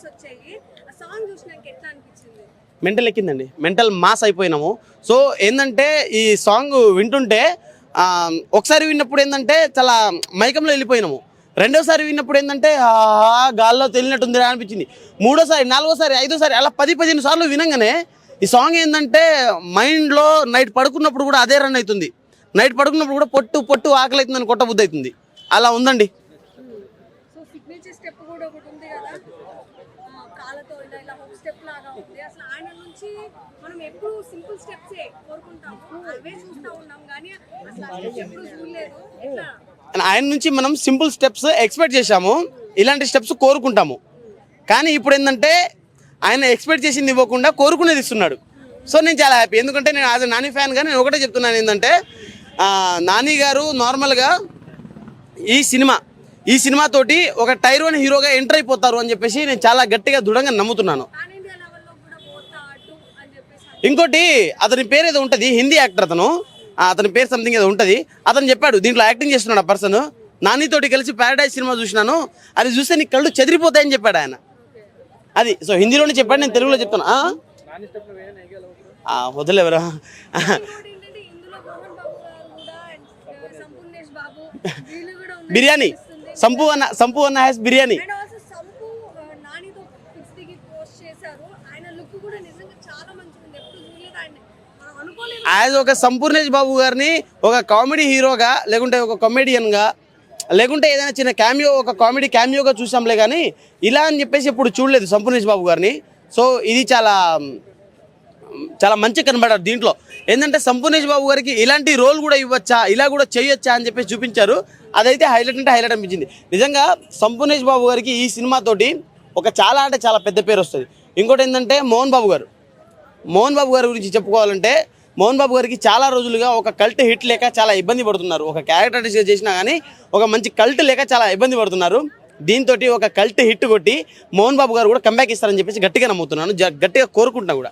వచ్చాయి. ఆ సాంగ్ చూసినాక ఎట్లా అనిపించింది? మెంటల్ ఎక్కిందండి, మెంటల్ మాస్ అయిపోయినాము. సో ఏంటంటే ఈ సాంగ్ వింటుంటే ఒకసారి విన్నప్పుడు ఏంటంటే చాలా మైకంలో వెళ్ళిపోయినాము. రెండోసారి విన్నప్పుడు ఏంటంటే గాల్లో తెలియనట్టుంది అనిపించింది. మూడోసారి, నాలుగోసారి, ఐదోసారి అలా 10-15 సార్లు వినంగానే ఈ సాంగ్ ఏంటంటే మైండ్లో నైట్ పడుకున్నప్పుడు కూడా అదే రన్ అవుతుంది. నైట్ పడుకున్నప్పుడు కూడా పొట్టు ఆకలి అవుతుందని కొట్టబుద్ధి అవుతుంది. అలా ఉందండి. సో సిగ్నేచర్ స్టెప్ కూడా ఒకటి ఉంది కదా, కాళ్ళతో ఇలా హుక్ స్టెప్ లాగా ఉంది. అసలు ఆయన నుంచి మనం ఎప్పుడు సింపుల్ స్టెప్సే కోరుకుంటాము, అవే చూస్తూ ఉన్నాం కానీ అసలు ఎప్పుడు చూడలేదు. ఎట్లా ఆయన నుంచి మనం సింపుల్ స్టెప్స్ ఎక్స్పెక్ట్ చేశాము, ఇలాంటి స్టెప్స్ కోరుకుంటాము. కానీ ఇప్పుడు ఏంటంటే ఆయన ఎక్స్పెక్ట్ చేసింది ఇవ్వకుండా కోరుకునేది ఇస్తున్నాడు. సో నేను చాలా హ్యాపీ. ఎందుకంటే నేను యాజ్ నాని ఫ్యాన్ గా నేను ఒకటే చెప్తున్నాను ఏంటంటే నాని గారు నార్మల్గా ఈ సినిమాతోటి ఒక టైర్ 1 హీరోగా ఎంటర్ అయిపోతారు అని చెప్పేసి నేను చాలా గట్టిగా దృఢంగా నమ్ముతున్నాను. ఇంకోటి అతని పేరు ఏదో ఉంటుంది, హిందీ యాక్టర్ అతని పేరు సంథింగ్ ఏదో ఉంటుంది. అతను చెప్పాడు దీంట్లో యాక్టింగ్ చేస్తున్నాడు ఆ పర్సన్, నానితోటి కలిసి ప్యారడైజ్ సినిమా చూసినాను, అది చూస్తే నీ కళ్ళు చెదిరిపోతాయని చెప్పాడు ఆయన. అది సో హిందీలోనే చెప్పాడు, నేను తెలుగులో చెప్తాను. వదిలేవరా బిర్యానీ సంపు అన్న హ్యాస్ బిర్యానీ. యాజ్ ఒక సంపూర్ణేష్ బాబు గారిని ఒక కామెడీ హీరోగా, లేకుంటే ఒక కామెడియన్గా, లేకుంటే ఏదైనా చిన్న క్యామియో, ఒక కామెడీ క్యామియోగా చూసాంలే కానీ ఇలా అని చెప్పేసి ఎప్పుడు చూడలేదు సంపూర్ణేష్ బాబు గారిని. సో ఇది చాలా చాలా మంచి కనబడారు దీంట్లో. ఏంటంటే సంపూర్ణేష్ బాబు గారికి ఇలాంటి రోల్ కూడా ఇవ్వచ్చా, ఇలా కూడా చేయొచ్చా అని చెప్పేసి చూపించారు. అదైతే హైలైట్ అంటే హైలైట్ అనిపించింది. నిజంగా సంపూర్ణేష్ బాబు గారికి ఈ సినిమాతోటి ఒక చాలా అంటే చాలా పెద్ద పేరు వస్తుంది. ఇంకోటి ఏంటంటే మోహన్ బాబు గారి గురించి చెప్పుకోవాలంటే మోహన్ బాబు గారికి చాలా రోజులుగా ఒక కల్ట్ హిట్ లేక చాలా ఇబ్బంది పడుతున్నారు. ఒక క్యారెక్టర్ ఆర్టిస్ట్గా చేసినా కానీ ఒక మంచి కల్ట్ లేక చాలా ఇబ్బంది పడుతున్నారు. దీంతో ఒక కల్ట్ హిట్ కొట్టి మోహన్ బాబు గారు కూడా కంబ్యాక్ ఇస్తారని చెప్పేసి గట్టిగా నమ్ముతున్నాను, గట్టిగా కోరుకుంటున్నా కూడా.